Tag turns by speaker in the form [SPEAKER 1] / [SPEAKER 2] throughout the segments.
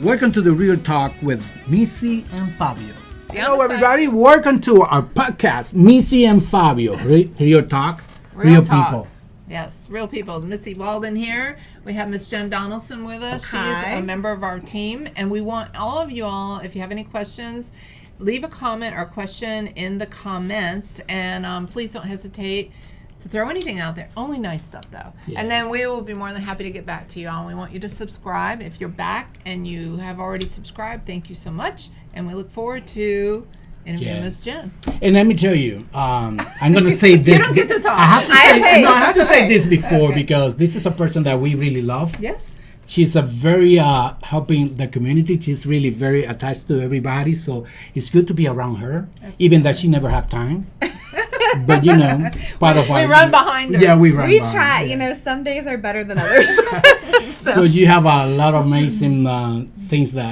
[SPEAKER 1] Welcome to the Real Talk with Missy and Fabio.
[SPEAKER 2] Yeah,
[SPEAKER 1] Hello, everybody. Welcome to our podcast, Missy and Fabio. Real Talk, real
[SPEAKER 2] talk.
[SPEAKER 1] people.
[SPEAKER 2] Yes, real people. Missy Walden here. We have Miss Jen Donaldson with us.
[SPEAKER 3] Hi.
[SPEAKER 2] She's a member of our team, and we want all of you all, if you have any questions, leave a comment or question in the comments, and please don't hesitate to throw anything out there. Only nice stuff, though.
[SPEAKER 1] Yeah.
[SPEAKER 2] And then we will be more than happy to get back to you all. And we want you to subscribe. If you're back and you have already subscribed, thank you so much. And we look forward to interviewing Miss Jen.
[SPEAKER 1] And let me tell you, I'm going to say this.
[SPEAKER 2] You don't get to talk.
[SPEAKER 1] I have to say this before because this is a person that we really love.
[SPEAKER 2] Yes.
[SPEAKER 1] She's a very helping the community. She's really very attached to everybody. So it's good to be around her, even that she never had time. But it's part of our.
[SPEAKER 2] We run behind her.
[SPEAKER 1] Yeah, we run.
[SPEAKER 3] We
[SPEAKER 1] behind
[SPEAKER 3] try.
[SPEAKER 1] her.
[SPEAKER 3] Some days are better than others.
[SPEAKER 1] Because you have a lot of amazing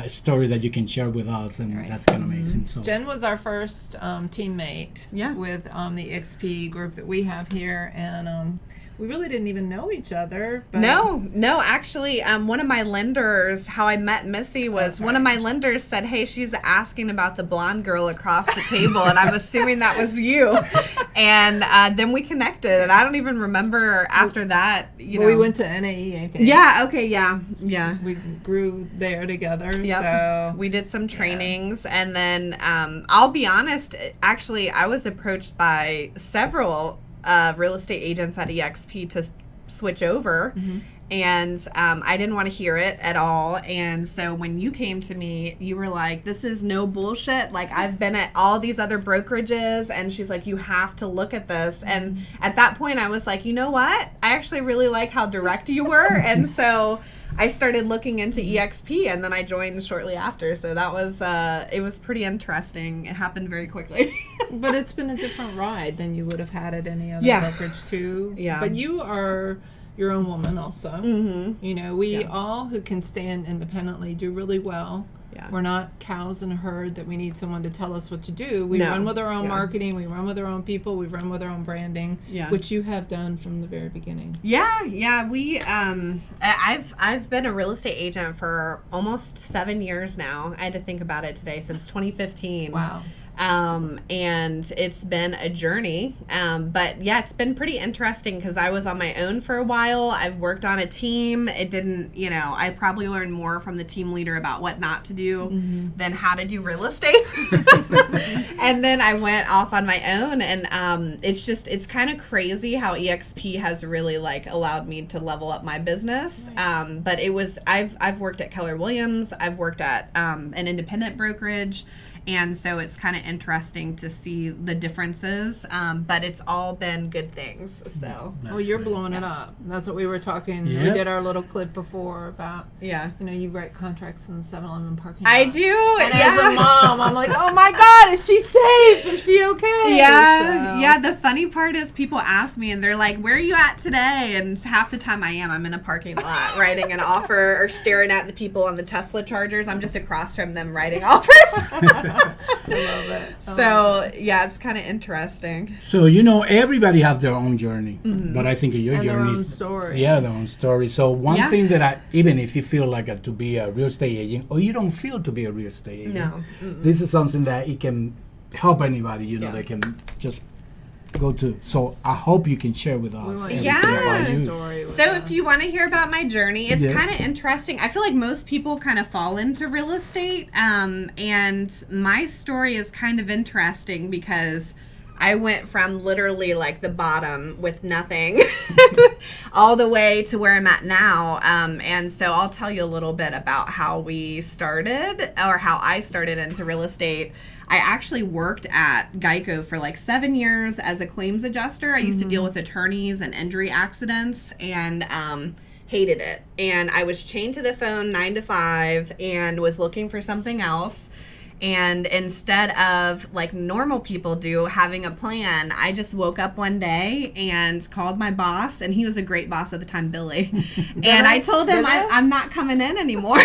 [SPEAKER 1] story that you can share with us, and that's kind of amazing. So.
[SPEAKER 2] Jen was our first teammate with the XP group that we have here, and we really didn't even know each other. But
[SPEAKER 3] No, actually, one of my lenders, how I met Missy was one of my lenders said, hey, she's asking about the blonde girl across the table, and I'm assuming that was you. And then we connected, and I don't even remember after that,
[SPEAKER 2] we went to NAE.
[SPEAKER 3] Yeah, okay, yeah.
[SPEAKER 2] We grew there together,
[SPEAKER 3] Yep.
[SPEAKER 2] so.
[SPEAKER 3] We did some trainings, and then I'll be honest, actually, I was approached by several real estate agents at EXP to switch over, and I didn't want to hear it at all. And so when you came to me, you were like, this is no bullshit. Like, I've been at all these other brokerages, and she's like, you have to look at this. And at that point, I was like, you know what? I actually really like how direct you were. And so I started looking into EXP, and then I joined shortly after. So that was, it was pretty interesting. It happened very quickly.
[SPEAKER 2] But it's been a different ride than you would have had at any other brokerage too.
[SPEAKER 3] Yeah.
[SPEAKER 2] But you are your own woman also.
[SPEAKER 3] Mm-hmm.
[SPEAKER 2] We all who can stand independently do really well.
[SPEAKER 3] Yeah.
[SPEAKER 2] We're not cows in a herd that we need someone to tell us what to do. We
[SPEAKER 3] No.
[SPEAKER 2] run with our own
[SPEAKER 3] Yeah.
[SPEAKER 2] marketing. We run with our own people. We run with our own branding,
[SPEAKER 3] Yeah.
[SPEAKER 2] which you have done from the very beginning.
[SPEAKER 3] Yeah. We, I've been a real estate agent for almost 7 years now. I had to think about it today, since 2015.
[SPEAKER 2] Wow.
[SPEAKER 3] And it's been a journey. But yeah, it's been pretty interesting because I was on my own for a while. I've worked on a team. It didn't, I probably learned more from the team leader about what not to do than how to do real estate. And then I went off on my own, and it's kind of crazy how EXP has really allowed me to level up my business. But I've worked at Keller Williams. I've worked at an independent brokerage. And so it's kind of interesting to see the differences, but it's all been good things. So,
[SPEAKER 2] You're blowing it up. That's what we were talking.
[SPEAKER 1] Yep.
[SPEAKER 2] We did our little clip before about.
[SPEAKER 3] Yeah.
[SPEAKER 2] You write contracts in the 7-Eleven parking lot.
[SPEAKER 3] I do.
[SPEAKER 2] And as a mom, I'm like, oh my God, is she safe? Is she okay?
[SPEAKER 3] Yeah.
[SPEAKER 2] So.
[SPEAKER 3] Yeah. The funny part is people ask me and they're like, where are you at today? And half the time I'm in a parking lot writing an offer or staring at the people on the Tesla chargers. I'm just across from them writing offers.
[SPEAKER 2] I love it.
[SPEAKER 3] So, yeah, it's kind of interesting.
[SPEAKER 1] So, everybody have their own journey. But I think your
[SPEAKER 2] And
[SPEAKER 1] journey
[SPEAKER 2] their own
[SPEAKER 1] is...
[SPEAKER 2] story.
[SPEAKER 1] Yeah, their own story. So one thing that even if you feel like to be a real estate agent, or you don't feel to be a real estate agent,
[SPEAKER 3] No.
[SPEAKER 1] this is something that it can help anybody, they can just go to. So I hope you can share with us.
[SPEAKER 2] We want
[SPEAKER 1] everything
[SPEAKER 2] you to share
[SPEAKER 1] about
[SPEAKER 2] your
[SPEAKER 1] you.
[SPEAKER 2] story with
[SPEAKER 3] So
[SPEAKER 2] us.
[SPEAKER 3] if you want to hear about my journey, it's kind of interesting. I feel like most people kind of fall into real estate, and my story is kind of interesting because I went from literally the bottom with nothing all the way to where I'm at now. And so I'll tell you a little bit about how we started, or how I started into real estate. I actually worked at Geico for 7 years as a claims adjuster. I used to deal with attorneys and injury accidents, and hated it. And I was chained to the phone 9 to 5 and was looking for something else. And instead of normal people do, having a plan, I just woke up one day and called my boss, and he was a great boss at the time, Billy. And I told him I'm not coming in anymore.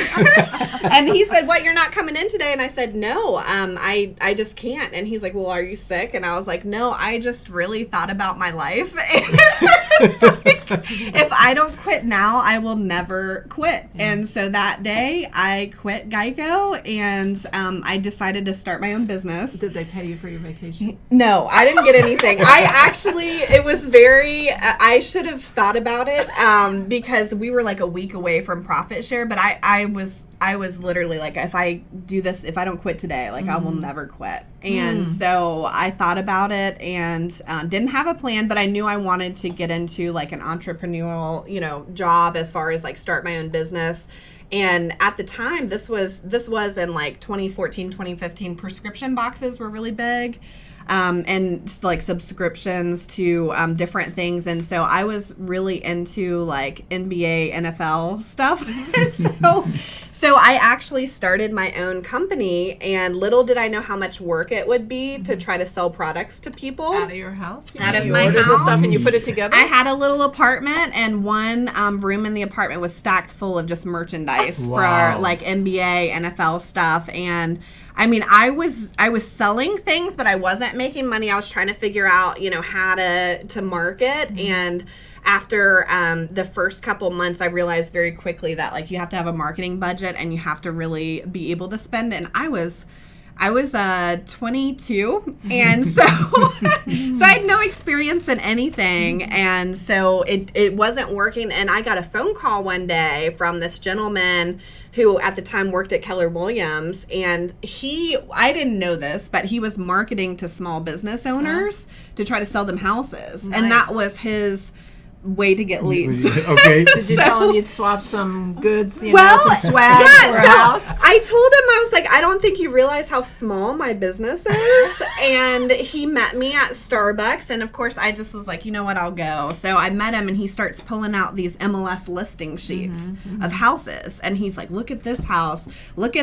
[SPEAKER 3] And he said, what, you're not coming in today? And I said, no, I just can't. And he's like, well, are you sick? And I was like, no, I just really thought about my life. If I don't quit now, I will never quit. And so that day I quit Geico, and I decided to start my own business.
[SPEAKER 2] Did they pay you for your vacation?
[SPEAKER 3] No, I didn't get anything. It was very, I should have thought about it because we were like a week away from profit share, but I was literally like, if I do this, if I don't quit today, like I will never quit. And so I thought about it and didn't have a plan, but I knew I wanted to get into like an entrepreneurial, job as far as like start my own business. And at the time, this was in like 2014, 2015, prescription boxes were really big. And just like subscriptions to different things. And so I was really into like NBA, NFL stuff. So I actually started my own company, and little did I know how much work it would be to try to sell products to people.
[SPEAKER 2] Out of your house?
[SPEAKER 3] Out of
[SPEAKER 2] you
[SPEAKER 3] my
[SPEAKER 2] ordered the
[SPEAKER 3] house.
[SPEAKER 2] stuff and you put it together?
[SPEAKER 3] I had a little apartment, and one room in the apartment was stacked full of just merchandise
[SPEAKER 1] Wow.
[SPEAKER 3] for like NBA, NFL stuff. And I mean, I was selling things, but I wasn't making money. I was trying to figure out, how to market. And after the first couple months, I realized very quickly that like you have to have a marketing budget and you have to really be able to spend it. And I was 22, and so so I had no experience in anything, and so it wasn't working. And I got a phone call one day from this gentleman who at the time worked at Keller Williams, and I didn't know this, but he was marketing to small business owners to try to sell them houses.
[SPEAKER 2] Nice.
[SPEAKER 3] And that was his way to get leads.
[SPEAKER 1] Okay.
[SPEAKER 2] Did you tell him you'd swap some goods, some swag for a
[SPEAKER 3] so
[SPEAKER 2] house?
[SPEAKER 3] I told him, I was like, I don't think you realize how small my business is. And he met me at Starbucks, and of course I just was like, you know what, I'll go. So I met him, and he starts pulling out these MLS listing sheets of houses, and he's like, look at this house, like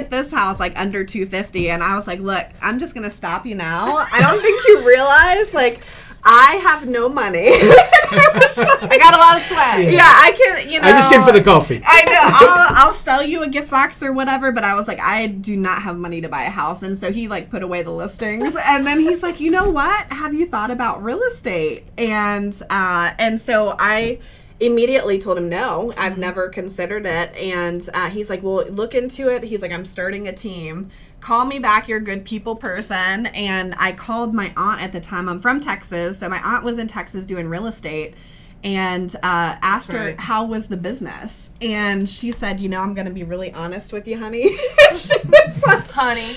[SPEAKER 3] under 250. And I was like, look, I'm just gonna stop you now. I don't think you realize, like, I have no money.
[SPEAKER 2] I got a lot of swag.
[SPEAKER 3] Yeah, I can,
[SPEAKER 1] I just came for the coffee.
[SPEAKER 3] I know. I'll sell you a gift box or whatever, but I was like, I do not have money to buy a house. And so he like put away the listings, and then he's like, you know what? Have you thought about real estate? And so I immediately told him no, I've never considered it. And he's like, well, look into it. He's like, I'm starting a team. Call me back, you're a good people person. And I called my aunt at the time. I'm from Texas, so my aunt was in Texas doing real estate, and asked her how was the business. And she said, I'm going to be really honest with you, honey.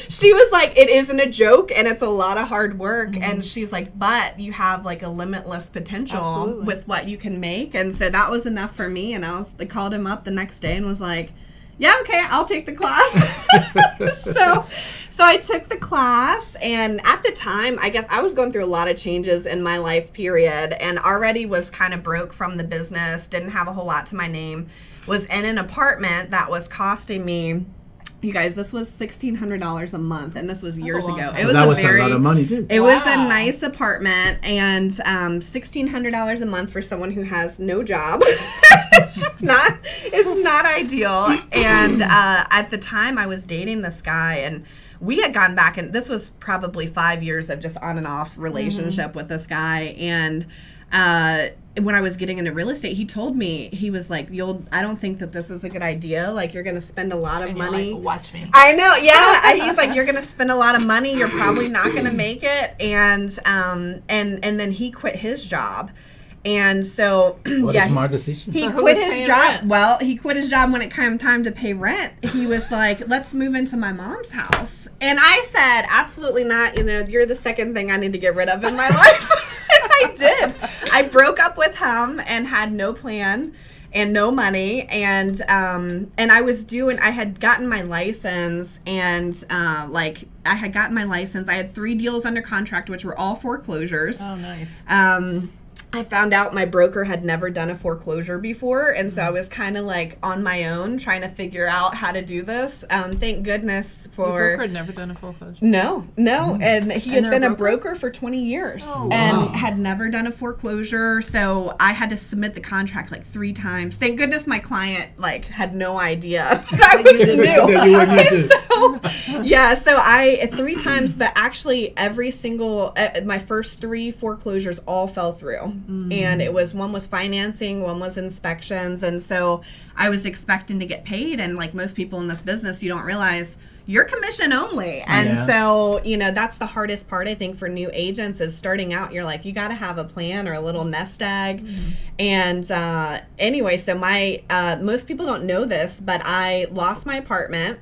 [SPEAKER 3] She was like, it isn't a joke, and it's a lot of hard work. And she's like, but you have like a limitless potential with what you can make. And so that was enough for me. And I called him up the next day and was like, yeah, okay, I'll take the class. So I took the class, and at the time, I guess I was going through a lot of changes in my life period, and already was kind of broke from the business, didn't have a whole lot to my name, was in an apartment that was costing me, you guys, this was $1,600 a month, and this was years ago. It was
[SPEAKER 1] a lot of money too.
[SPEAKER 3] It was a nice apartment, and $1,600 a month for someone who has no job. It's not ideal. And at the time, I was dating this guy, and we had gone back, and this was probably 5 years of just on and off relationship with this guy. And when I was getting into real estate, he told me, he was like, I don't think that this is a good idea. Like, you're going to spend a lot of money.
[SPEAKER 2] Like, watch me.
[SPEAKER 3] I know. Yeah. He's like, you're going to spend a lot of money. You're probably not going to make it. And then he quit his job. And so,
[SPEAKER 1] what a smart decision.
[SPEAKER 3] He
[SPEAKER 2] So
[SPEAKER 3] quit his job.
[SPEAKER 2] Rent?
[SPEAKER 3] Well, he quit his job when it came time to pay rent. He was like, let's move into my mom's house. And I said, absolutely not. You're the second thing I need to get rid of in my life. And I did. I broke up with him and had no plan and no money. And I had gotten my license, and I had 3 deals under contract, which were all foreclosures.
[SPEAKER 2] Oh, nice.
[SPEAKER 3] I found out my broker had never done a foreclosure before, and so I was kind of like on my own trying to figure out how to do this. Thank goodness for...
[SPEAKER 2] Your broker had never done a foreclosure?
[SPEAKER 3] No. And he had been a broker for 20 years and had never done a foreclosure, so I had to submit the contract like 3 times. Thank goodness my client had no idea that I was new. So I 3 times, but actually every single my first 3 foreclosures all fell through, and one was financing, one was inspections, and so I was expecting to get paid, and like most people in this business, you don't realize you're commission only. And so, that's the hardest part, I think, for new agents is starting out. You're like, you got to have a plan or a little nest egg. And anyway, so most people don't know this, but I lost my apartment.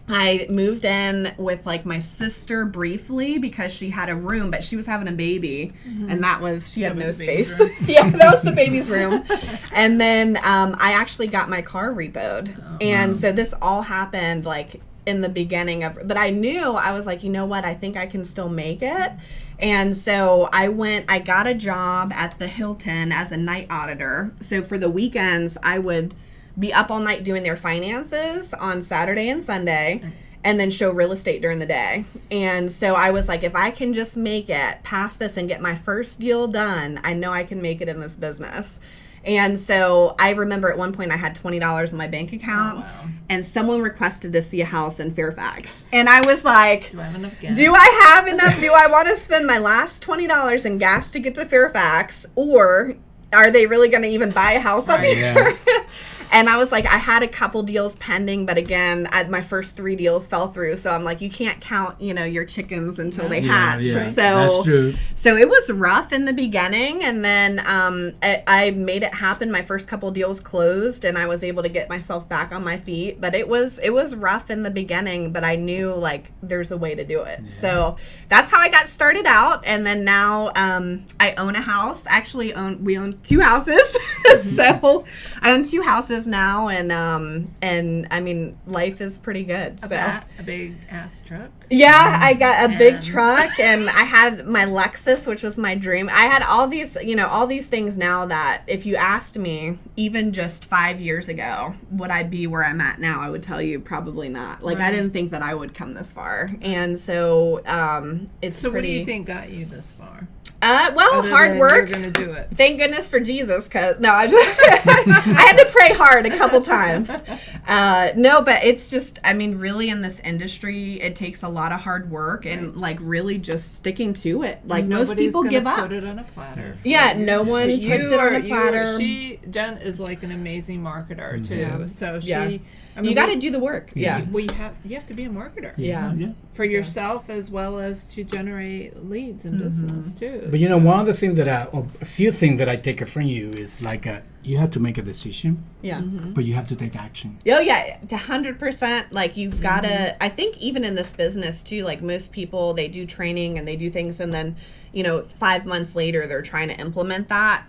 [SPEAKER 3] I moved in with like my sister briefly because she had a room, but she was having a baby, and she had no space. Yeah, that was the baby's room. And then I actually got my car repoed. And so this all happened like in the beginning but I knew, I was like, you know what, I think I can still make it. And so I got a job at the Hilton as a night auditor. So for the weekends, I would be up all night doing their finances on Saturday and Sunday, and then show real estate during the day. And so I was like, if I can just make it past this and get my first deal done, I know I can make it in this business. And so I remember at one point I had $20 in my bank account, and someone requested to see a house in Fairfax. And I was like, do I have enough gas? Do I have enough? Do I want to spend my last $20 in gas to get to Fairfax? Or are they really going to even buy a house up here? Yeah. And I was like, I had a couple deals pending, but again, my first 3 deals fell through. So I'm like, you can't count, your chickens until they hatch.
[SPEAKER 1] Yeah.
[SPEAKER 3] So
[SPEAKER 1] that's true.
[SPEAKER 3] So it was rough in the beginning, and then I made it happen. My first couple deals closed, and I was able to get myself back on my feet. But it was rough in the beginning, but I knew like there's a way to do it. Yeah. So that's how I got started out, and then now I own a house. Actually, we own 2 houses. So I own 2 houses now, and I mean, life is pretty good.
[SPEAKER 2] A big ass truck.
[SPEAKER 3] Yeah, I got a big truck, and I had my Lexus, which was my dream. I had all these things now that if you asked me, even just 5 years ago, would I be where I'm at now? I would tell you probably not. Like, I didn't think that I would come this far, and so it's
[SPEAKER 2] so.
[SPEAKER 3] Pretty,
[SPEAKER 2] what do you think got you this far?
[SPEAKER 3] Hard work.
[SPEAKER 2] You're gonna do it.
[SPEAKER 3] Thank goodness for Jesus, I had to pray hard a couple times. No, but it's just, I mean, really in this industry, it takes a lot of hard work and like really just sticking to it. Like most people give up.
[SPEAKER 2] Put it on a platter.
[SPEAKER 3] Yeah, no one puts it on a platter.
[SPEAKER 2] Jen is like an amazing marketer too. So she. I mean,
[SPEAKER 3] you got to do the work. Yeah.
[SPEAKER 2] You have to be a marketer.
[SPEAKER 3] Yeah.
[SPEAKER 2] For yourself as well as to generate leads in business too.
[SPEAKER 1] But one of the things a few things that I take from you is like you have to make a decision.
[SPEAKER 3] Yeah.
[SPEAKER 1] But you have to take action.
[SPEAKER 3] Oh yeah, 100%. Like you've got to. I think even in this business too, like most people, they do training and they do things, and then 5 months later they're trying to implement that.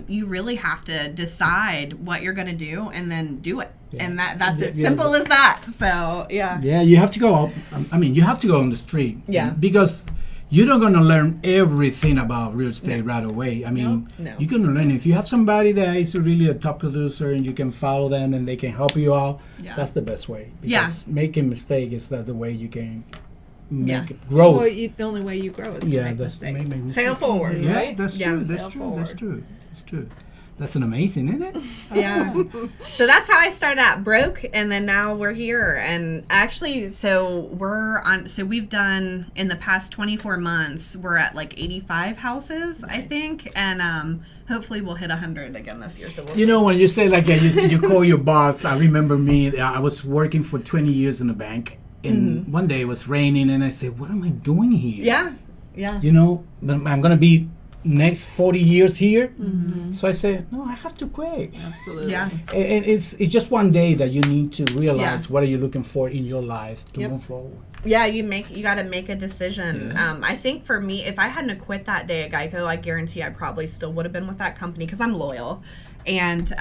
[SPEAKER 3] You really have to decide what you're going to do and then do it. Yeah. And that's as simple as that. So yeah.
[SPEAKER 1] Yeah, you have to go up. I mean, you have to go on the street.
[SPEAKER 3] Yeah.
[SPEAKER 1] Because you're not going to learn everything about real estate right away. I mean, you're going to learn. If you have somebody that is really a top producer and you can follow them and they can help you out, that's the best way. Because making mistakes is not the way you can make growth.
[SPEAKER 2] Well, the only way you grow is to make mistakes. Fail forward, right?
[SPEAKER 1] That's true. That's true. That's an amazing, isn't it?
[SPEAKER 3] Yeah. So that's how I started out broke, and then now we're here. And actually, so we've done in the past 24 months, we're at like 85 houses, I think, and hopefully we'll hit 100 again this year. So
[SPEAKER 1] when you say like you call your boss, I remember me. I was working for 20 years in the bank, and one day it was raining, and I said, "What am I doing here?"
[SPEAKER 3] Yeah.
[SPEAKER 1] I'm gonna be next 40 years here. So I said, no, I have to quit.
[SPEAKER 2] Absolutely.
[SPEAKER 3] Yeah.
[SPEAKER 1] And it's just one day that you need to realize what are you looking for in your life to move forward.
[SPEAKER 3] Yeah, you got to make a decision. Yeah. I think for me, if I hadn't quit that day at Geico, I guarantee I probably still would have been with that company because I'm loyal. And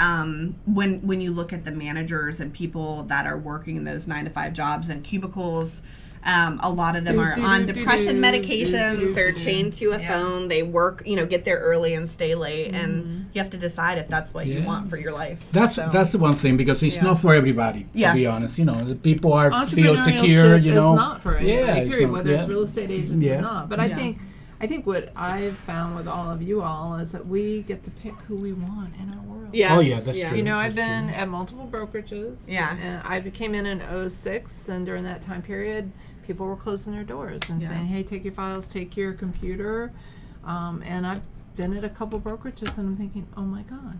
[SPEAKER 3] when you look at the managers and people that are working in those 9-to-5 jobs and cubicles, a lot of them are on depression medications. They're chained to a phone. They work, get there early and stay late. And you have to decide if that's what you want for your life.
[SPEAKER 1] That's the one thing, because it's not for everybody, to be honest. The people feel secure,
[SPEAKER 2] It's not for anybody, period, whether it's real estate agents or not. But I I think what I've found with all of you all is that we get to pick who we want in our world.
[SPEAKER 3] Yeah.
[SPEAKER 1] Oh yeah, that's true.
[SPEAKER 2] You know, I've
[SPEAKER 1] That's
[SPEAKER 2] been
[SPEAKER 1] true.
[SPEAKER 2] at multiple brokerages.
[SPEAKER 3] Yeah.
[SPEAKER 2] And I came in 06, and during that time period, people were closing their doors and saying, hey, take your files, take your computer. And I've been at a couple brokerages, and I'm thinking, oh my God,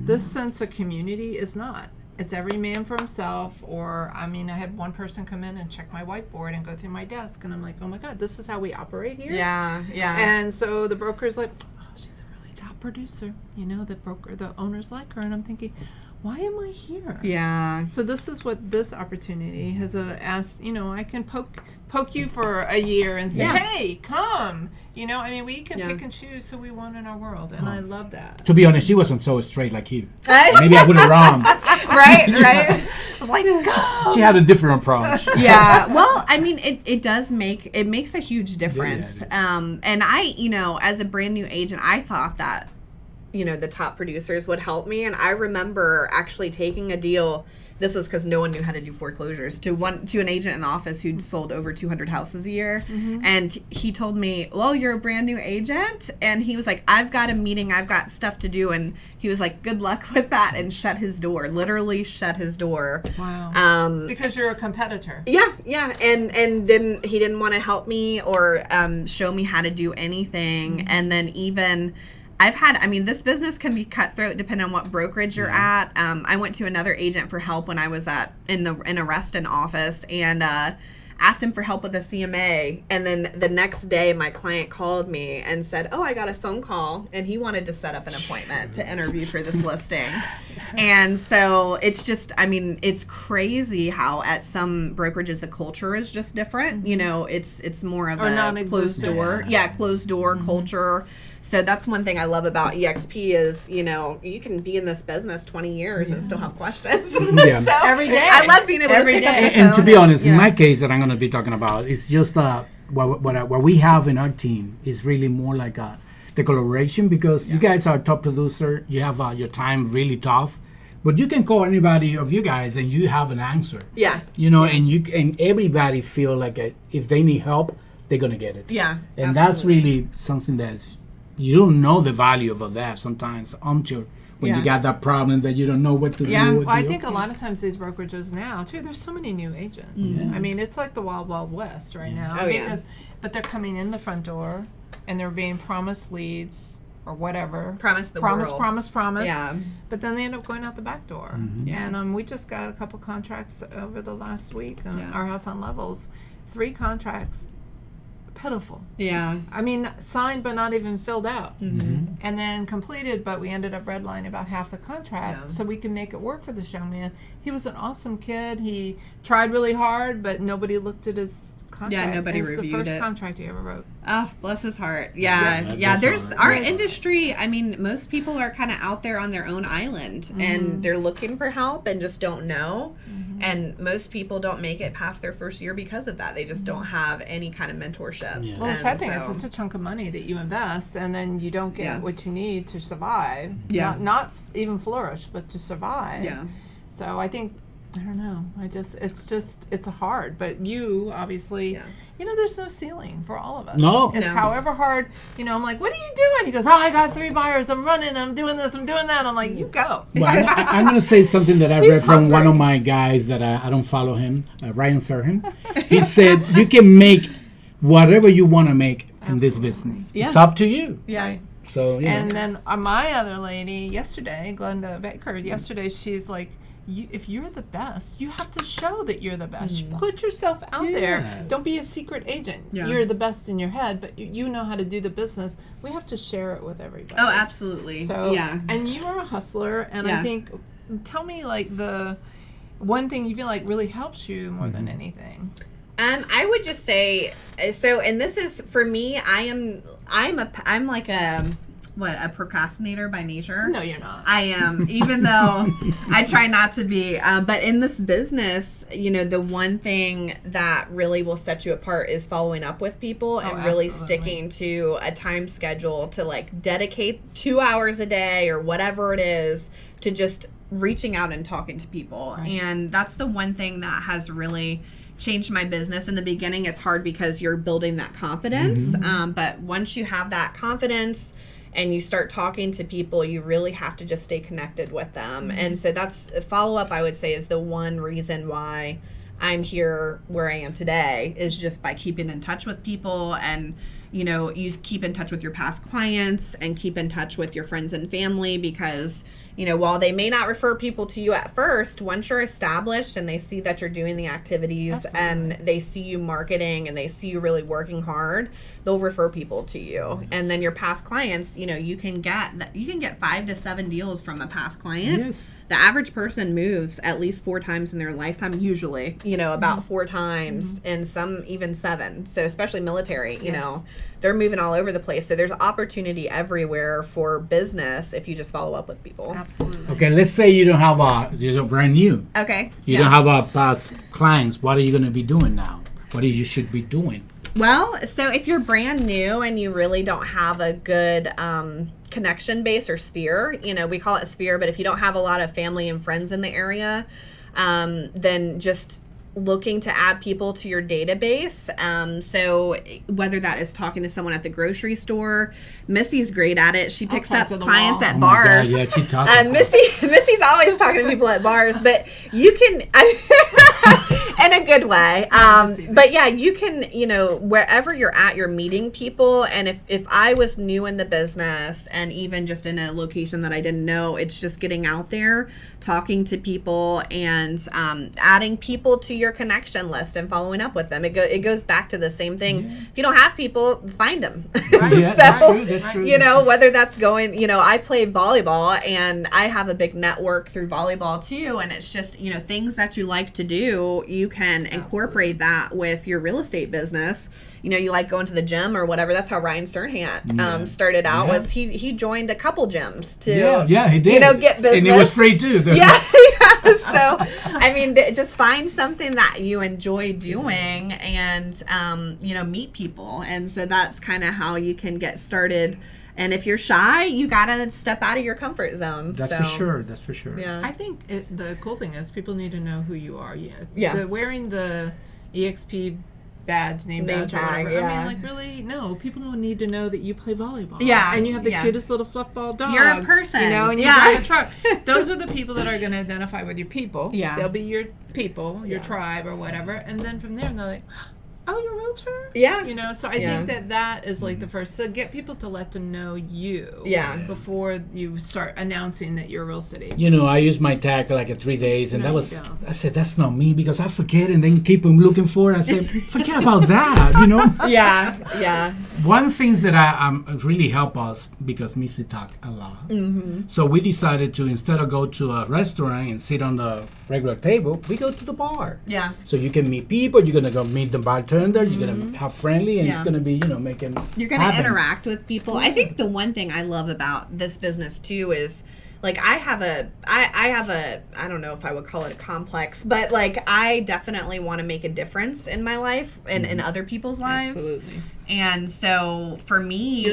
[SPEAKER 2] this sense of community is not. It's every man for himself, or, I mean, I had one person come in and check my whiteboard and go through my desk, and I'm like, oh my God, this is how we operate here?
[SPEAKER 3] Yeah, yeah.
[SPEAKER 2] And so the broker's like, oh, she's a really top producer. You know, the owners like her, and I'm thinking, why am I here?
[SPEAKER 3] Yeah.
[SPEAKER 2] So this is what this opportunity has asked, you know, I can poke you for a year and say, hey, come. You know, I mean, we can pick and choose who we want in our world, and I love that.
[SPEAKER 1] To be honest, she wasn't so straight like you. Maybe I would have wrong.
[SPEAKER 3] Right. I was like,
[SPEAKER 1] She had a different approach.
[SPEAKER 3] yeah. Well, I mean, it makes a huge difference. And I, you know, as a brand new agent, I thought that, you know, the top producers would help me. And I remember actually taking a deal. This was because no one knew how to do foreclosures, to an agent in the office who'd sold over 200 houses a year. And he told me, well, you're a brand new agent. And he was like, I've got a meeting. I've got stuff to do. And he was like, good luck with that, and shut his door, literally shut his door.
[SPEAKER 2] Wow. Because you're a competitor.
[SPEAKER 3] Yeah. And he didn't want to help me or show me how to do anything. And then even this business can be cutthroat depending on what brokerage you're at. I went to another agent for help when I was in a Reston office, and asked him for help with a CMA. And then the next day, my client called me and said, oh, I got a phone call, and he wanted to set up an appointment to interview for this listing. And so it's just, I mean, it's crazy how at some brokerages the culture is just different. You know, it's more of a closed door. Yeah, closed door culture. So that's one thing I love about EXP is, you know, you can be in this business 20 years and still have questions.
[SPEAKER 1] Yeah.
[SPEAKER 3] So
[SPEAKER 2] every day.
[SPEAKER 3] I love being able to pick up the phone.
[SPEAKER 1] And to be honest, in my case that I'm going to be talking about, it's just what we have in our team is really more like the collaboration, because you guys are a top producer. You have your time really tough. But you can call anybody of you guys and you have an answer. Yeah. You know, and everybody feel like if they need help, they're going to get it.
[SPEAKER 3] Yeah.
[SPEAKER 1] And that's really something that's, you don't know the value of that sometimes until when you got that problem that you don't know what to do.
[SPEAKER 2] Well, I think a lot of times these brokerages now, too, there's so many new agents. I mean, it's like the wild, wild west right now. But they're coming in the front door and they're being promised leads or whatever.
[SPEAKER 3] Promise.
[SPEAKER 2] Yeah. But then they end up going out the back door. And we just got a couple contracts over the last week on our house on levels. 3 contracts. Pitiful. Yeah. I mean, signed but not even filled out. And then completed, but we ended up redlining about half the contract so we can make it work for the showman. He was an awesome kid. He tried really hard, but nobody looked at his contract.
[SPEAKER 3] Yeah, nobody reviewed it.
[SPEAKER 2] It's the first contract he ever wrote.
[SPEAKER 3] Oh, bless his heart. Yeah. There's our industry. I mean, most people are kind of out there on their own island and they're looking for help and just don't know. And most people don't make it past their first year because of that. They just don't have any kind of mentorship.
[SPEAKER 2] Well, the sad thing is it's a chunk of money that you invest and then you don't get what you need to survive. Not even flourish, but to survive. Yeah. So I think, I don't know. It's hard. But you, obviously, you know, there's no ceiling for all of us. It's however hard, you know, I'm like, what are you doing? He goes, I got 3 buyers. I'm running. I'm doing this. I'm doing that. I'm like, you go.
[SPEAKER 1] Well, I'm going to say something that I read from one of my guys that I don't follow him, Ryan Serham. He said, you can make whatever you want to make in this business. It's up to you.
[SPEAKER 2] Yeah.
[SPEAKER 1] So,
[SPEAKER 2] and then my other lady yesterday, Glenda Baker, she's like, if you're the best, you have to show that you're the best. Put yourself out there. Don't be a secret agent. You're the best in your head, but you know how to do the business. We have to share it with everybody.
[SPEAKER 3] Oh, absolutely.
[SPEAKER 2] So, and you are a hustler, and I think, tell me, like, the one thing you feel like really helps you more than anything.
[SPEAKER 3] I would just say, so, and this is, for me, I'm like a procrastinator by nature.
[SPEAKER 2] No, you're not.
[SPEAKER 3] I am, even though I try not to be. But in this business, you know, the one thing that really will set you apart is following up with people and really sticking to a time schedule to, like, dedicate 2 hours a day or whatever it is to just reaching out and talking to people. And that's the one thing that has really changed my business. In the beginning, it's hard because you're building that confidence. But once you have that confidence and you start talking to people, you really have to just stay connected with them. And so that's follow-up, I would say, is the one reason why I'm here where I am today, is just by keeping in touch with people. And you keep in touch with your past clients and keep in touch with your friends and family, because while they may not refer people to you at first, once you're established and they see that you're doing the activities and they see you marketing and they see you really working hard, they'll refer people to you. And then your past clients, you can get 5 to 7 deals from a past client.
[SPEAKER 1] Yes.
[SPEAKER 3] The average person moves at least 4 times in their lifetime, usually, about 4 times, and some even 7. So especially military, they're moving all over the place. So there's opportunity everywhere for business if you just follow up with people.
[SPEAKER 2] Absolutely.
[SPEAKER 1] Okay, let's say you don't have you're brand new.
[SPEAKER 3] Okay.
[SPEAKER 1] You don't have past clients. What are you going to be doing now? What you should be doing?
[SPEAKER 3] Well, so if you're brand new and you really don't have a good connection base or sphere, we call it a sphere, but if you don't have a lot of family and friends in the area, then just looking to add people to your database. So whether that is talking to someone at the grocery store, Missy's great at it. She picks up clients at bars.
[SPEAKER 1] God, yeah, she talks.
[SPEAKER 3] Missy's always talking to people at bars, but you can, in a good way. But yeah, you can, wherever you're at, you're meeting people. And if I was new in the business and even just in a location that I didn't know, it's just getting out there, talking to people, and adding people to your connection list and following up with them. It goes back to the same thing. Yeah. If you don't have people, find them.
[SPEAKER 2] Right.
[SPEAKER 1] Yeah, that's true.
[SPEAKER 3] Whether that's going, I play volleyball and I have a big network through volleyball too. And it's just, things that you like to do, you can incorporate that with your real estate business. You like going to the gym or whatever. That's how Ryan Sternhant started out. Was he joined a couple gyms to
[SPEAKER 1] he did.
[SPEAKER 3] Get business,
[SPEAKER 1] and it was free too.
[SPEAKER 3] So I mean, just find something that you enjoy doing and meet people. And so that's kind of how you can get started. And if you're shy, you gotta step out of your comfort zone.
[SPEAKER 1] That's for sure.
[SPEAKER 3] Yeah.
[SPEAKER 2] I think the cool thing is people need to know who you are.
[SPEAKER 3] Yeah.
[SPEAKER 2] Wearing the EXP badge, name badge, or whatever. I mean, really, no. People don't need to know that you play volleyball.
[SPEAKER 3] Yeah.
[SPEAKER 2] And you have the cutest little fluff ball dog.
[SPEAKER 3] You're a person.
[SPEAKER 2] And you drive a truck. Those are the people that are going to identify with your people.
[SPEAKER 3] Yeah.
[SPEAKER 2] They'll be your people, your tribe, or whatever. And then from there, they're like, oh, you're a realtor?
[SPEAKER 3] Yeah.
[SPEAKER 2] So I think that is like the first. So get people to let them know you.
[SPEAKER 3] Yeah.
[SPEAKER 2] Before you start announcing that you're a real estate agent.
[SPEAKER 1] I used my tag like at 3 days, and I said, that's not me, because I forget and then keep them looking for it. I said, forget about that,
[SPEAKER 3] Yeah.
[SPEAKER 1] One thing that really help us, because Missy talked a lot. Mm-hmm. So we decided to, instead of go to a restaurant and sit on the regular table, we go to the bar.
[SPEAKER 3] Yeah.
[SPEAKER 1] So you can meet people, you're going to go meet the bartender, you're going to have friendly, and it's going to be, making
[SPEAKER 3] you're going to interact with people. I think the one thing I love about this business too is, like, I have a I don't know if I would call it a complex, but like I definitely want to make a difference in my life and in other people's lives.
[SPEAKER 2] Absolutely.
[SPEAKER 3] And so for me,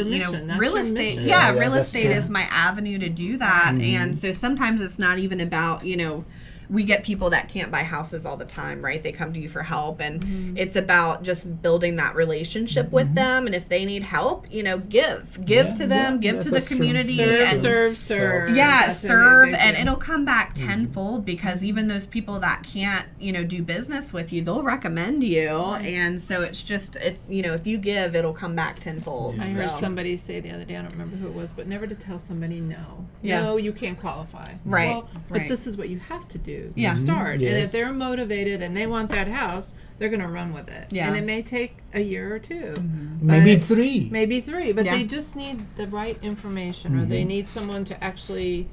[SPEAKER 3] real estate, real estate is my avenue to do that. Mm-hmm. And so sometimes it's not even about, we get people that can't buy houses all the time, right? They come to you for help, and it's about just building that relationship with them. And if they need help, give to them, give to the community.
[SPEAKER 2] Serve.
[SPEAKER 3] Yeah, serve, and it'll come back tenfold, because even those people that can't, do business with you, they'll recommend you. Right. And so it's just, if you give, it'll come back tenfold.
[SPEAKER 2] I heard somebody say the other day, I don't remember who it was, but never to tell somebody no. Yeah. No, you can't qualify.
[SPEAKER 3] Right.
[SPEAKER 2] Well, but this is what you have to do. To start.
[SPEAKER 1] Yes.
[SPEAKER 2] And if they're motivated and they want that house, they're going to run with it.
[SPEAKER 3] Yeah.
[SPEAKER 2] And it may take a year or 2.
[SPEAKER 1] Mm-hmm. Maybe 3.
[SPEAKER 2] Maybe 3. But they just need the right information, or they need someone to actually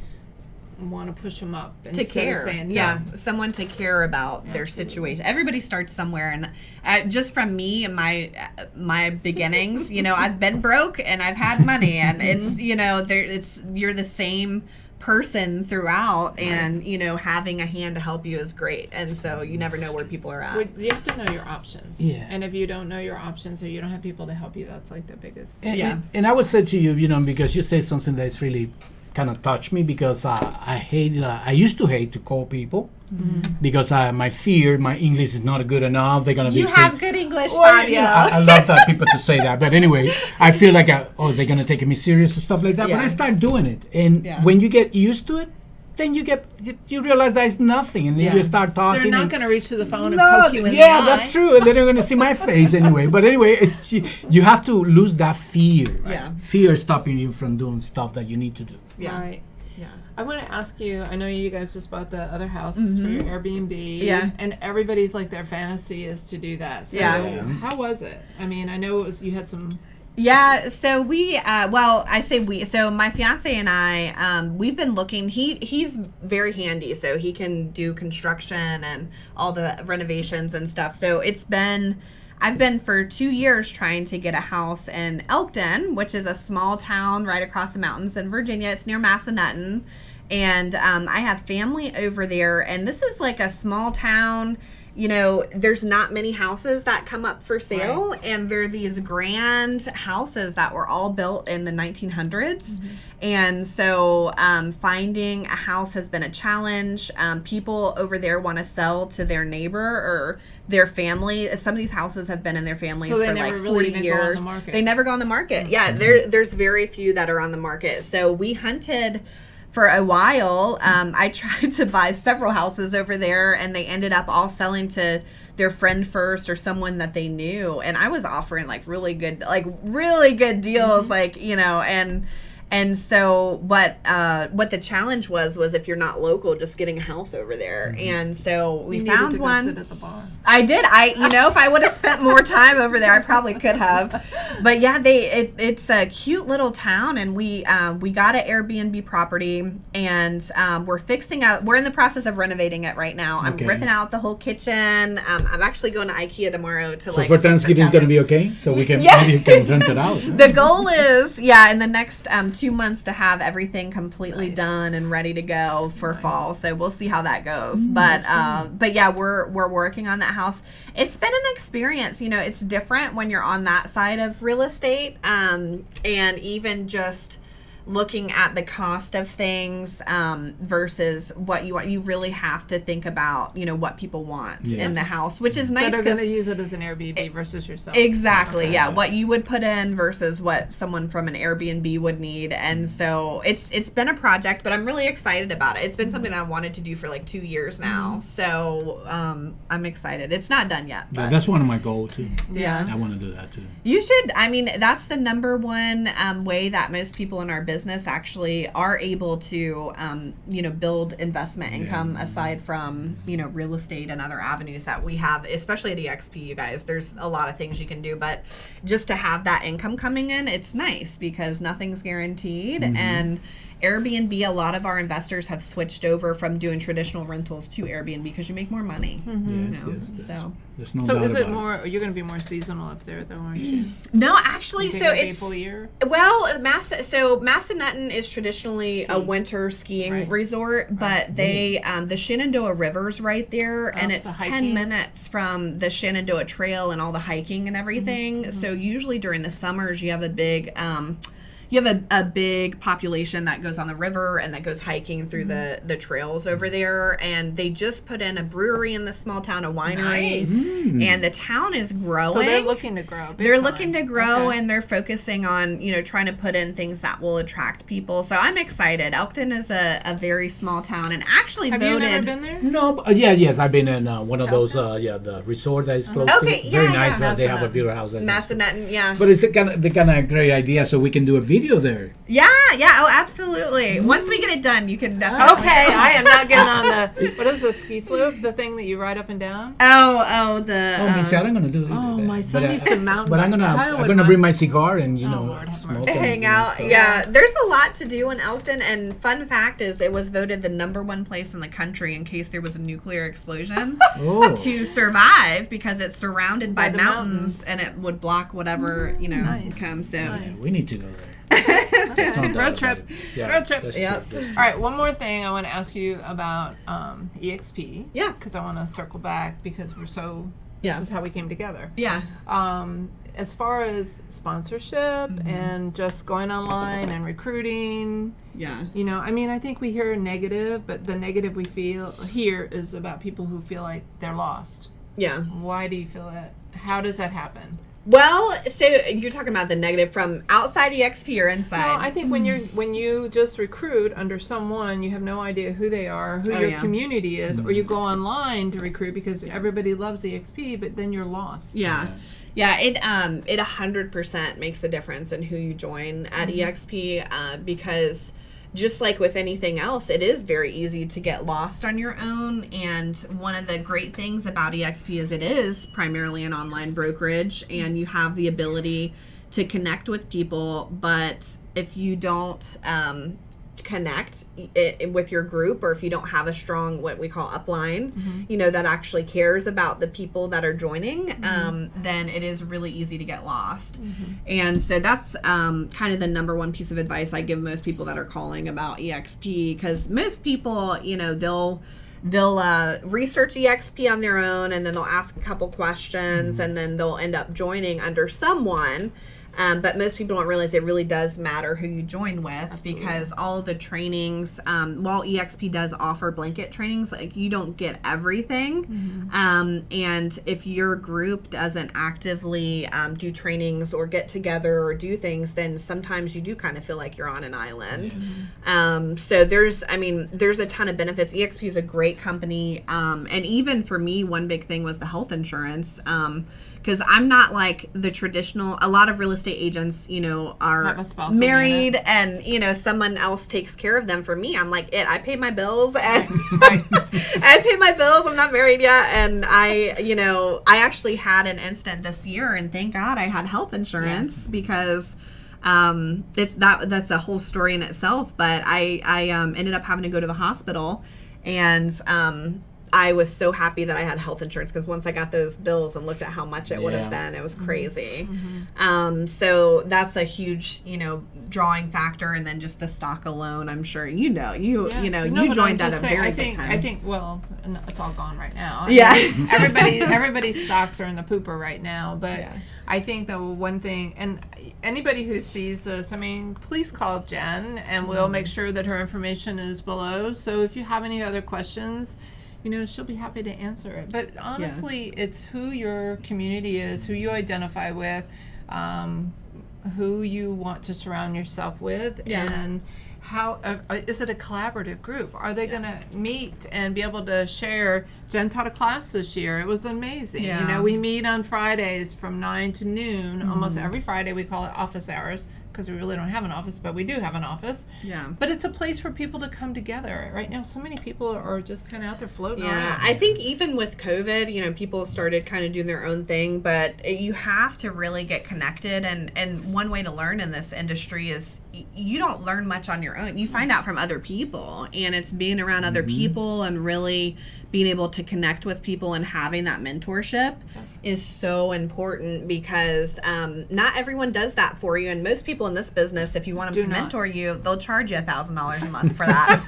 [SPEAKER 2] want to push them up.
[SPEAKER 3] To care. Saying, someone to care about their situation. Everybody starts somewhere. And just from me and my beginnings, I've been broke and I've had money. And it's, you're the same person throughout, and having a hand to help you is great. And so you never know where people are at.
[SPEAKER 2] You have to know your options. And if you don't know your options, or you don't have people to help you, that's like the biggest.
[SPEAKER 1] And I would say to you, because you say something that's really kind of touched me, because I used to hate to call people. because my English is not good enough. They're gonna be.
[SPEAKER 3] You have good English,
[SPEAKER 1] well,
[SPEAKER 3] Fabio.
[SPEAKER 1] I love that people to say that, but anyway, I feel like they're gonna take me serious and stuff like that. But I start doing it, and when you get used to it, then you realize that it's nothing, and then you start talking.
[SPEAKER 2] They're not going to reach to the phone and poke you in the eye.
[SPEAKER 1] Yeah, that's true. And they're going to see my face anyway. But anyway, you have to lose that fear.
[SPEAKER 3] Yeah.
[SPEAKER 1] Fear stopping you from doing stuff that you need to do.
[SPEAKER 3] Yeah.
[SPEAKER 2] Right.
[SPEAKER 3] Yeah.
[SPEAKER 2] I want to ask you, I know you guys just bought the other house for your Airbnb.
[SPEAKER 3] Yeah.
[SPEAKER 2] And everybody's like, their fantasy is to do that. So how was it? I mean, I know you had some...
[SPEAKER 3] Yeah, so we, so my fiance and I, we've been looking, he's very handy, so he can do construction and all the renovations and stuff. So I've been for 2 years trying to get a house in Elkton, which is a small town right across the mountains in Virginia. It's near Massanutten. And I have family over there, and this is like a small town. You know, there's not many houses that come up for sale, and they're these grand houses that were all built in the 1900s. And so finding a house has been a challenge. People over there want to sell to their neighbor or their family. Some of these houses have been in their families for like 40 years. They never go on the market. Yeah, there's very few that are on the market. So we hunted for a while. I tried to buy several houses over there, and they ended up all selling to their friend first or someone that they knew. And I was offering like really good deals, like, you know, and so what the challenge was if you're not local, just getting a house over there. And so we found one.
[SPEAKER 2] Sit at the bar.
[SPEAKER 3] I did. If I would have spent more time over there, I probably could have. But yeah, it's a cute little town, and we got an Airbnb property, and we're in the process of renovating it right now. I'm ripping out the whole kitchen. I'm actually going to IKEA tomorrow to
[SPEAKER 1] for Thanksgiving is going to be okay, so we can maybe you can rent it out.
[SPEAKER 3] The goal is in the next 2 months to have everything completely done and ready to go for fall. So we'll see how that goes. But yeah, we're working on that house. It's been an experience. You know, it's different when you're on that side of real estate, and even just looking at the cost of things versus what you want. You really have to think about, you know, what people want in the house, which is nice.
[SPEAKER 2] That are going to use it as an Airbnb versus yourself.
[SPEAKER 3] Exactly, yeah. What you would put in versus what someone from an Airbnb would need. And so it's been a project, but I'm really excited about it. It's been something I wanted to do for like 2 years now. So I'm excited. It's not done yet.
[SPEAKER 1] Yeah, that's one of my goals too.
[SPEAKER 3] Yeah.
[SPEAKER 1] I want to do that too.
[SPEAKER 3] You should. I mean, that's the number one way that most people in our business actually are able to build investment income aside from real estate and other avenues that we have, especially at EXP. You guys, there's a lot of things you can do, but just to have that income coming in, it's nice because nothing's guaranteed. And Airbnb, a lot of our investors have switched over from doing traditional rentals to Airbnb because you make more money.
[SPEAKER 1] There's no
[SPEAKER 2] so
[SPEAKER 1] doubt
[SPEAKER 2] is it
[SPEAKER 1] about
[SPEAKER 2] more? You're going to be more seasonal up there, though, aren't you?
[SPEAKER 3] No, actually,
[SPEAKER 2] so
[SPEAKER 3] it's
[SPEAKER 2] full year.
[SPEAKER 3] Well, Massanutten is traditionally a winter skiing resort, but they the Shenandoah River's right there, and it's 10 minutes from the Shenandoah Trail and all the hiking and everything. So usually during the summers, you have a big a big population that goes on the river and that goes hiking through the trails over there. And they just put in a brewery in this small town, a winery. And the town is growing. So
[SPEAKER 2] they're looking to grow.
[SPEAKER 3] Looking to grow, and they're focusing on, trying to put in things that will attract people. So I'm excited. Elkton is a very small town, and actually
[SPEAKER 2] Have you never been there?
[SPEAKER 1] No, yes, I've been in one of those, the resort that is close to. Very nice. They have a beautiful house.
[SPEAKER 3] Massanutten, yeah.
[SPEAKER 1] But it's the kind of great idea, so we can do a video there.
[SPEAKER 3] Yeah, oh, absolutely. Once we get it done, you can definitely.
[SPEAKER 2] Okay, I am not getting on the, what is the ski slope? The thing that you ride up and down?
[SPEAKER 3] Oh, the.
[SPEAKER 1] Oh, I'm gonna do it.
[SPEAKER 2] Oh, my son used to mountain
[SPEAKER 1] But I'm gonna bring my cigar and smoke
[SPEAKER 3] hang out. Yeah, there's a lot to do in Elkton, and fun fact is it was voted the #1 place in the country in case there was a nuclear explosion to survive because it's surrounded by mountains and it would block whatever comes. So
[SPEAKER 1] we need to go there.
[SPEAKER 2] Road trip. Road trip.
[SPEAKER 3] Yep.
[SPEAKER 2] All right, one more thing I want to ask you about EXP.
[SPEAKER 3] Yeah.
[SPEAKER 2] Because I want to circle back because we're so This is how we came together.
[SPEAKER 3] Yeah.
[SPEAKER 2] As far as sponsorship and just going online and recruiting, I think we hear negative, but the negative we feel here is about people who feel like they're lost.
[SPEAKER 3] Yeah.
[SPEAKER 2] Why do you feel that? How does that happen?
[SPEAKER 3] Well, so you're talking about the negative from outside EXP or inside?
[SPEAKER 2] No, I think when you just recruit under someone, you have no idea who they are, who your community is, or you go online to recruit because everybody loves EXP, but then you're lost.
[SPEAKER 3] Yeah. Yeah, it 100% makes a difference in who you join at EXP because just like with anything else, it is very easy to get lost on your own. And one of the great things about EXP is it is primarily an online brokerage and you have the ability to connect with people. But if you don't connect with your group, or if you don't have a strong what we call upline, that actually cares about the people that are joining, then it is really easy to get lost. And so that's kind of the number one piece of advice I give most people that are calling about EXP, because most people, they'll research EXP on their own, and then they'll ask a couple questions, and then they'll end up joining under someone. But most people don't realize it really does matter who you join with, because all of the trainings, while EXP does offer blanket trainings, like you don't get everything. And if your group doesn't actively do trainings or get together or do things, then sometimes you do kind of feel like you're on an island. So there's a ton of benefits. EXP is a great company. And even for me, one big thing was the health insurance. Because I'm not like the traditional, a lot of real estate agents, are married and, someone else takes care of them. For me, I'm like, I pay my bills and I pay my bills. I'm not married yet. And I actually had an incident this year, and thank God I had health insurance because that's a whole story in itself. But I ended up having to go to the hospital, and I was so happy that I had health insurance, because once I got those bills and looked at how much it would have been, it was crazy. So that's a huge, drawing factor. And then just the stock alone, I'm sure you joined at a very good time.
[SPEAKER 2] I think, well, it's all gone right now. Everybody's stocks are in the pooper right now. But I think the one thing, and anybody who sees this, please call Jen, and we'll make sure that her information is below. So if you have any other questions, she'll be happy to answer it. But honestly, it's who your community is, who you identify with, who you want to surround yourself with, and how is it a collaborative group? Are they going to meet and be able to share? Jen taught a class this year. It was amazing. We meet on Fridays from 9 to noon. Almost every Friday. We call it office hours, because we really don't have an office, but we do have an office. But it's a place for people to come together. Right now, so many people are just kind of out there floating around.
[SPEAKER 3] I think even with COVID, people started kind of doing their own thing, but you have to really get connected. And one way to learn in this industry is you don't learn much on your own. You find out from other people, and it's being around other people and really being able to connect with people and having that mentorship is so important, because not everyone does that for you. And most people in this business, if you want them to mentor you, they'll charge you $1,000 a month for that.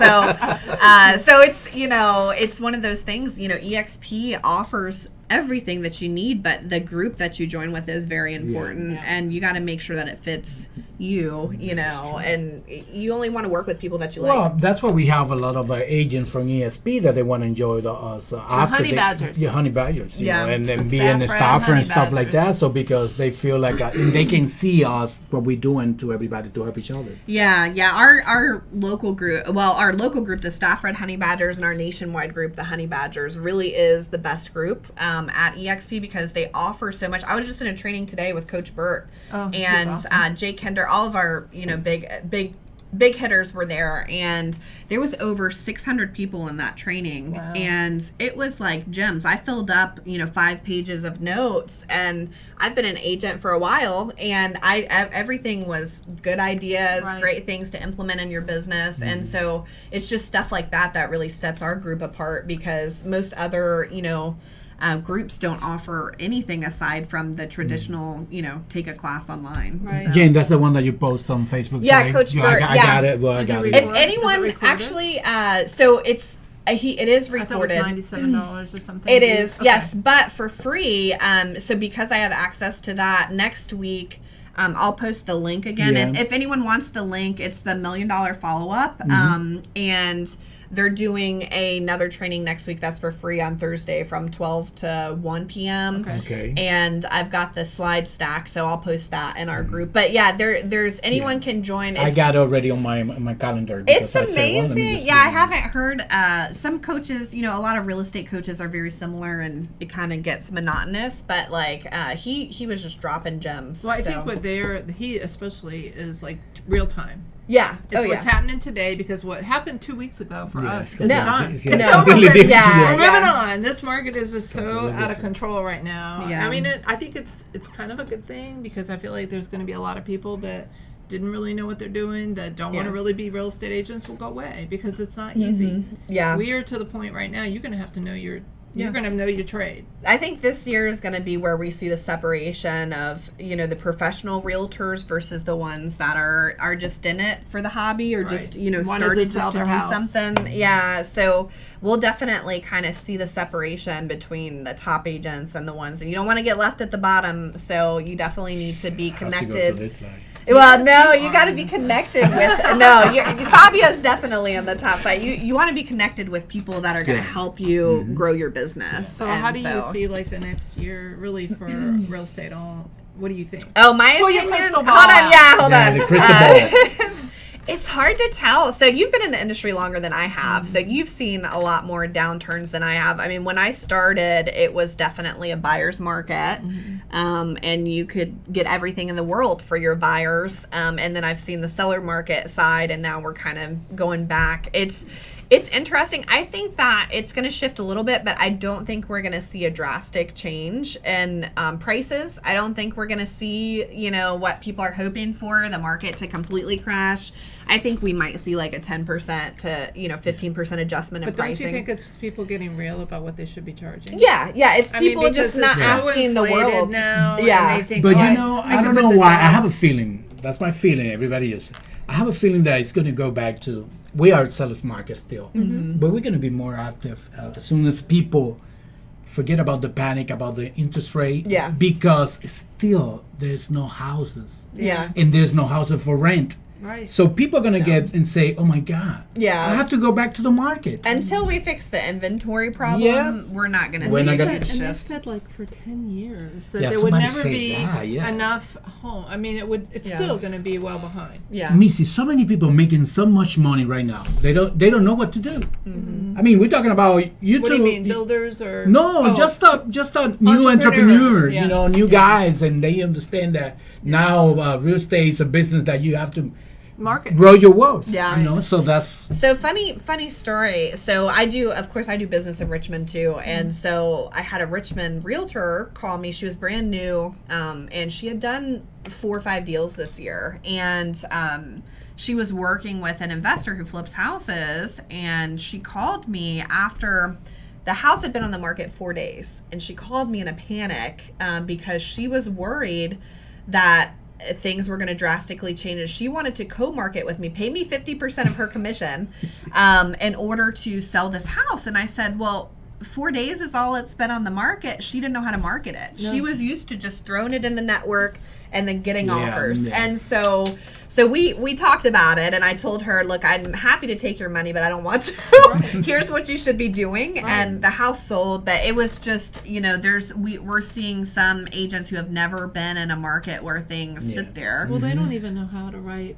[SPEAKER 3] So it's, it's one of those things, EXP offers everything that you need, but the group that you join with is very important, and you got to make sure that it fits you, and you only want to work with people that you like.
[SPEAKER 1] Well, that's why we have a lot of agents from ESP that they want to enjoy us after
[SPEAKER 2] honey badgers.
[SPEAKER 1] Yeah, honey badgers, and then being a staffer and stuff like that. So because they feel like they can see us, what we're doing to everybody to help each other.
[SPEAKER 3] Our local group, the Staff Red Honey Badgers, and our nationwide group, the Honey Badgers, really is the best group at EXP, because they offer so much. I was just in a training today with Coach Burt and awesome. Jake Hender. All of our big hitters were there, and there was over 600 people in that training. Wow. And it was like gems. I filled up 5 pages of notes, and I've been an agent for a while, and everything was good ideas, great things to implement in your business. And so it's just stuff like that really sets our group apart, because most other groups don't offer anything aside from the traditional, take a class online.
[SPEAKER 2] Right.
[SPEAKER 1] So. Jane, that's the one that you post on Facebook.
[SPEAKER 3] Yeah,
[SPEAKER 1] today?
[SPEAKER 3] Coach Burt.
[SPEAKER 1] I got it. Well, I got it.
[SPEAKER 3] If anyone actually, so it's It is
[SPEAKER 2] I thought
[SPEAKER 3] recorded.
[SPEAKER 2] it was $97 or something.
[SPEAKER 3] It is,
[SPEAKER 2] Okay.
[SPEAKER 3] yes, but for free. So because I have access to that next week, I'll post the link again.
[SPEAKER 1] Yeah.
[SPEAKER 3] And if anyone wants the link, it's the $1 Million Follow-Up. And they're doing another training next week that's for free on Thursday from 12 to 1 p.m.
[SPEAKER 1] Okay.
[SPEAKER 3] And I've got the slide stack, so I'll post that in our group. But yeah, there's anyone can join.
[SPEAKER 1] I got it already on my calendar.
[SPEAKER 3] It's
[SPEAKER 1] because I said, well, let me
[SPEAKER 3] amazing.
[SPEAKER 1] just
[SPEAKER 3] Yeah,
[SPEAKER 1] do
[SPEAKER 3] I
[SPEAKER 1] it.
[SPEAKER 3] haven't heard some coaches, a lot of real estate coaches are very similar and it kind of gets monotonous, but like he was just dropping gems.
[SPEAKER 2] Well, I
[SPEAKER 3] so.
[SPEAKER 2] think what he especially is like real time.
[SPEAKER 3] Yeah.
[SPEAKER 2] It's what's happening today, because what happened 2 weeks ago for us is done.
[SPEAKER 3] It's over. Yeah.
[SPEAKER 2] We're moving on. This market is just so
[SPEAKER 1] Completely
[SPEAKER 2] out of
[SPEAKER 1] different.
[SPEAKER 2] control right now.
[SPEAKER 3] Yeah.
[SPEAKER 2] I mean, I think it's kind of a good thing, because I feel like there's going to be a lot of people that didn't really know what they're doing, that don't want to really be real estate agents, will go away, because it's not easy.
[SPEAKER 3] Yeah.
[SPEAKER 2] We are to the point right now, you're going to have to know you're going to know your trade.
[SPEAKER 3] I think this year is going to be where we see the separation of, the professional realtors versus the ones that are just in it for the hobby or just,
[SPEAKER 2] Wanted
[SPEAKER 3] started
[SPEAKER 2] to
[SPEAKER 3] just
[SPEAKER 2] sell
[SPEAKER 3] to
[SPEAKER 2] their
[SPEAKER 3] do
[SPEAKER 2] house.
[SPEAKER 3] something. Yeah. So we'll definitely kind of see the separation between the top agents and the ones, and you don't want to get left at the bottom. So you definitely need to be
[SPEAKER 1] I have to go
[SPEAKER 3] connected.
[SPEAKER 1] to this slide.
[SPEAKER 3] Well,
[SPEAKER 2] Yes,
[SPEAKER 3] no,
[SPEAKER 2] you
[SPEAKER 3] you got to
[SPEAKER 2] are.
[SPEAKER 3] be connected with. Fabio's definitely on the top side. You want to be connected with people that are going to help you grow your business.
[SPEAKER 2] So
[SPEAKER 3] And
[SPEAKER 2] how do you see like the next year really for real estate? What do you think?
[SPEAKER 3] Oh, my
[SPEAKER 2] Pull your
[SPEAKER 3] opinion.
[SPEAKER 2] crystal
[SPEAKER 3] Hold
[SPEAKER 2] ball
[SPEAKER 3] on,
[SPEAKER 2] out.
[SPEAKER 3] hold
[SPEAKER 1] Yeah,
[SPEAKER 3] on.
[SPEAKER 1] the crystal ball.
[SPEAKER 3] It's hard to tell. So you've been in the industry longer than I have. So you've seen a lot more downturns than I have. I mean, when I started, it was definitely a buyer's market. And you could get everything in the world for your buyers. And then I've seen the seller market side, and now we're kind of going back. It's interesting. I think that it's going to shift a little bit, but I don't think we're going to see a drastic change in prices. I don't think we're going to see, what people are hoping for, the market to completely crash. I think we might see like a 10% to, 15% adjustment in
[SPEAKER 2] But don't
[SPEAKER 3] pricing.
[SPEAKER 2] you think it's just people getting real about what they should be charging?
[SPEAKER 3] Yeah, it's
[SPEAKER 2] I mean,
[SPEAKER 3] people
[SPEAKER 2] because
[SPEAKER 3] just not
[SPEAKER 2] it's so
[SPEAKER 3] asking the
[SPEAKER 2] inflated
[SPEAKER 3] world.
[SPEAKER 2] now,
[SPEAKER 3] Yeah.
[SPEAKER 2] and they think,
[SPEAKER 1] But
[SPEAKER 2] oh,
[SPEAKER 1] I don't
[SPEAKER 2] could
[SPEAKER 1] know
[SPEAKER 2] put the
[SPEAKER 1] why. I
[SPEAKER 2] down.
[SPEAKER 1] have a feeling. That's my feeling. Everybody is. I have a feeling that it's going to go back to. We are a seller's market still, but we're going to be more active as soon as people forget about the panic about the interest rate.
[SPEAKER 3] Yeah.
[SPEAKER 1] Because still there's no houses.
[SPEAKER 3] Yeah.
[SPEAKER 1] And there's no houses for rent.
[SPEAKER 2] Right.
[SPEAKER 1] So people are going to get and say, "Oh my God,
[SPEAKER 3] Yeah.
[SPEAKER 1] I have to go back to the market."
[SPEAKER 3] Until we fix the inventory problem,
[SPEAKER 1] Yeah.
[SPEAKER 3] we're not going to
[SPEAKER 1] We're
[SPEAKER 3] see
[SPEAKER 1] not
[SPEAKER 3] a
[SPEAKER 1] gonna-
[SPEAKER 3] huge
[SPEAKER 2] And they
[SPEAKER 3] shift.
[SPEAKER 2] said like for 10 years that
[SPEAKER 1] Yeah,
[SPEAKER 2] there would
[SPEAKER 1] somebody
[SPEAKER 2] never
[SPEAKER 1] said
[SPEAKER 2] be
[SPEAKER 1] that, yeah.
[SPEAKER 2] enough home. I mean, it's
[SPEAKER 3] Yeah.
[SPEAKER 2] still going to be well behind.
[SPEAKER 3] Yeah.
[SPEAKER 1] Missy, so many people making so much money right now. They don't know what to do. I mean, we're talking about YouTube.
[SPEAKER 2] What do you mean, builders or?
[SPEAKER 1] No,
[SPEAKER 2] Oh,
[SPEAKER 1] just a new entrepreneur,
[SPEAKER 2] yes.
[SPEAKER 1] new guys, and they understand that now real estate is a business that you have to
[SPEAKER 2] market.
[SPEAKER 1] grow your wealth.
[SPEAKER 3] Yeah.
[SPEAKER 1] So that's
[SPEAKER 3] So funny story. So I do business in Richmond too. And so I had a Richmond realtor call me. She was brand new. And she had done 4 or 5 deals this year. And, she was working with an investor who flips houses, and she called me after the house had been on the market 4 days. And she called me in a panic, because she was worried that things were going to drastically change, and she wanted to co-market with me, pay me 50% of her commission in order to sell this house. And I said, well, 4 days is all it's been on the market. She didn't know how to market it.
[SPEAKER 2] No.
[SPEAKER 3] She was used to just throwing it in the network and then getting
[SPEAKER 1] Yeah,
[SPEAKER 3] offers.
[SPEAKER 1] yeah.
[SPEAKER 3] And so we talked about it, and I told her, look, I'm happy to take your money, but I don't want to. Here's what you should be doing.
[SPEAKER 2] Right.
[SPEAKER 3] And the house sold, but it was just, we're seeing some agents who have never been in a market where things sit there.
[SPEAKER 2] Well, they don't even know how to write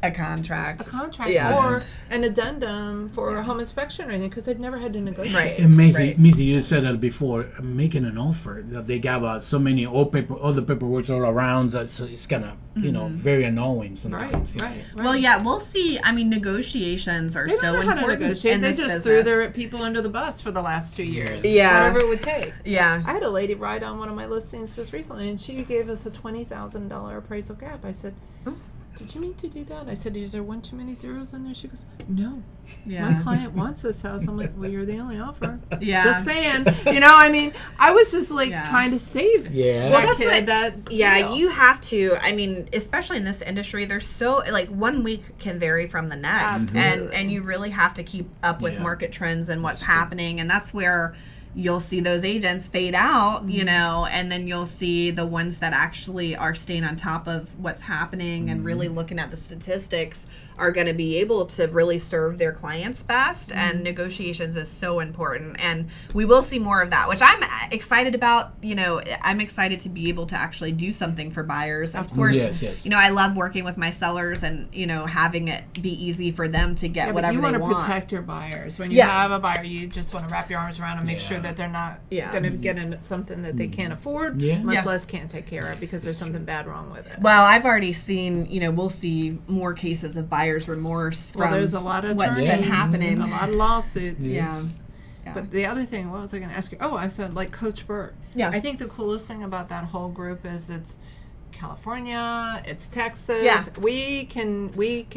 [SPEAKER 3] A contract.
[SPEAKER 2] a contract
[SPEAKER 3] Yeah.
[SPEAKER 2] or an addendum for a home inspection or anything, because they've never had to negotiate.
[SPEAKER 3] Right.
[SPEAKER 1] amazing.
[SPEAKER 3] Right.
[SPEAKER 1] Missy, you said that before. Making an offer that they got so many all the paperwork all around. So it's kind of very annoying sometimes.
[SPEAKER 2] Right.
[SPEAKER 3] Well, yeah, we'll see. I mean, negotiations are
[SPEAKER 2] They
[SPEAKER 3] so
[SPEAKER 2] don't know how to
[SPEAKER 3] important
[SPEAKER 2] negotiate.
[SPEAKER 3] in
[SPEAKER 2] They
[SPEAKER 3] this
[SPEAKER 2] just
[SPEAKER 3] business.
[SPEAKER 2] threw their people under the bus for the last 2 years.
[SPEAKER 3] Yeah.
[SPEAKER 2] Whatever it would take.
[SPEAKER 3] Yeah.
[SPEAKER 2] I had a lady write on one of my listings just recently, and she gave us a $20,000 appraisal gap. I said, did you mean to do that? I said, is there one too many zeros in there? She goes, no.
[SPEAKER 3] Yeah.
[SPEAKER 2] My client wants this house. I'm like, well, you're the only offer.
[SPEAKER 3] Yeah.
[SPEAKER 2] Just saying. You know, I mean, I was just like trying to save
[SPEAKER 1] Yeah.
[SPEAKER 3] Well,
[SPEAKER 2] that
[SPEAKER 3] that's
[SPEAKER 2] kid
[SPEAKER 3] what,
[SPEAKER 2] that
[SPEAKER 3] yeah, you have to. I mean, especially in this industry, there's so like 1 week can vary from the next, and you really have to keep up with market trends and what's happening, and that's where you'll see those agents fade out, you know, and then you'll see the ones that actually are staying on top of what's happening and really looking at the statistics are going to be able to really serve their clients best. And negotiations is so important, and we will see more of that, which I'm excited about. You know, I'm excited to be able to actually do something for buyers. Of course, you know, I love working with my sellers and, you know, having it be easy for them to get whatever they want.
[SPEAKER 2] You want to protect your buyers. When you have a buyer, you just want to wrap your arms around and make sure that they're not going to get into something that they can't afford, much less can't take care of because there's something bad wrong with it.
[SPEAKER 3] Well, I've already seen, you know, we'll see more cases of buyer's remorse from
[SPEAKER 2] there's a lot of
[SPEAKER 3] what's been happening.
[SPEAKER 2] A lot of lawsuits.
[SPEAKER 3] Yeah.
[SPEAKER 2] But the other thing, what was I going to ask you? Oh, I said like Coach Burt.
[SPEAKER 3] Yeah.
[SPEAKER 2] I think the coolest thing about that whole group is it's California, it's Texas.
[SPEAKER 3] Yeah.
[SPEAKER 2] We can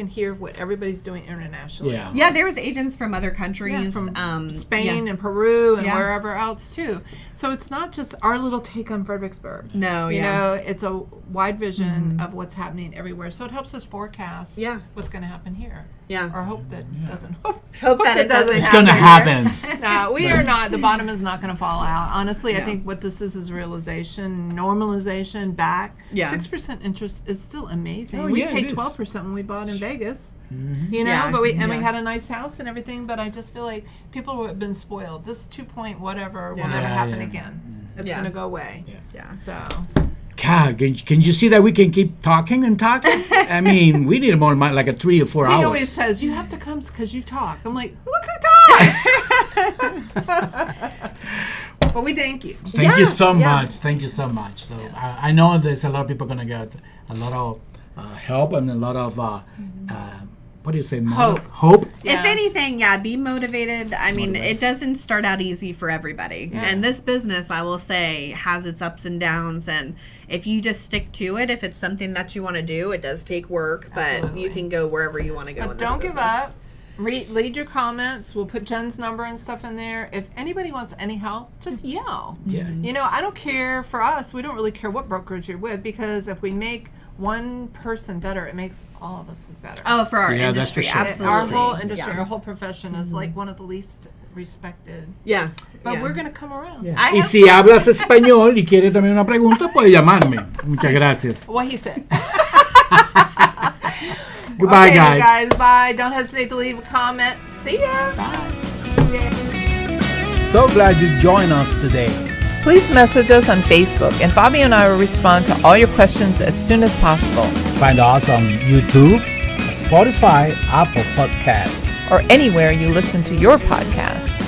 [SPEAKER 2] hear what everybody's doing internationally.
[SPEAKER 3] Yeah, there's agents from other countries,
[SPEAKER 2] from Spain and Peru and wherever else too. So it's not just our little take on Fredericksburg.
[SPEAKER 3] No,
[SPEAKER 2] you know, it's a wide vision of what's happening everywhere. So it helps us forecast what's going to happen here.
[SPEAKER 3] Yeah.
[SPEAKER 2] Or hope that doesn't.
[SPEAKER 3] Hope that it doesn't.
[SPEAKER 1] It's going to happen.
[SPEAKER 2] No, we are not. The bottom is not going to fall out. Honestly, I think what this is realization, normalization back.
[SPEAKER 3] Yeah.
[SPEAKER 2] 6% interest is still amazing.
[SPEAKER 1] Oh,
[SPEAKER 2] we
[SPEAKER 1] yeah,
[SPEAKER 2] paid
[SPEAKER 1] it is.
[SPEAKER 2] 12% when we bought in Vegas. You know, but we had a nice house and everything. But I just feel like people have been spoiled. This 2 point whatever will never happen again. It's going to go away.
[SPEAKER 3] Yeah.
[SPEAKER 2] So.
[SPEAKER 1] God, can you see that we can keep talking and talking? I mean, we need more like a 3 or 4 hours.
[SPEAKER 2] He always says, you have to come because you talk. I'm like, look who talks! But we thank you.
[SPEAKER 1] Thank you so much. Thank you so much. So I know there's a lot of people going to get a lot of help and a lot of, what do you say? Hope.
[SPEAKER 3] If anything, be motivated. I mean, it doesn't start out easy for everybody. Yeah. And this business, I will say, has its ups and downs. And if you just stick to it, if it's something that you want to do, it does take work, but you can go wherever you want to go.
[SPEAKER 2] But don't give up. Leave your comments. We'll put Jen's number and stuff in there. If anybody wants any help, just yell.
[SPEAKER 1] Yeah.
[SPEAKER 2] You know, I don't care. For us, we don't really care what brokerage you're with, because if we make one person better, it makes all of us better.
[SPEAKER 3] Oh, for our industry,
[SPEAKER 1] that's for sure.
[SPEAKER 3] absolutely.
[SPEAKER 2] Our whole industry, our whole profession is like one of the least respected.
[SPEAKER 3] Yeah.
[SPEAKER 2] But we're going to come around.
[SPEAKER 1] Yeah. Y si hablas español y quieres también una pregunta, puedes llamarme. Muchas gracias.
[SPEAKER 2] What he said.
[SPEAKER 1] Goodbye,
[SPEAKER 2] guys.
[SPEAKER 1] guys.
[SPEAKER 2] Bye. Don't hesitate to leave a comment. See ya.
[SPEAKER 1] Bye. So glad you joined us today.
[SPEAKER 2] Please message us on Facebook, and Fabio and I will respond to all your questions as soon as possible.
[SPEAKER 1] Find us on YouTube, Spotify, Apple Podcast,
[SPEAKER 2] or anywhere you listen to your podcast.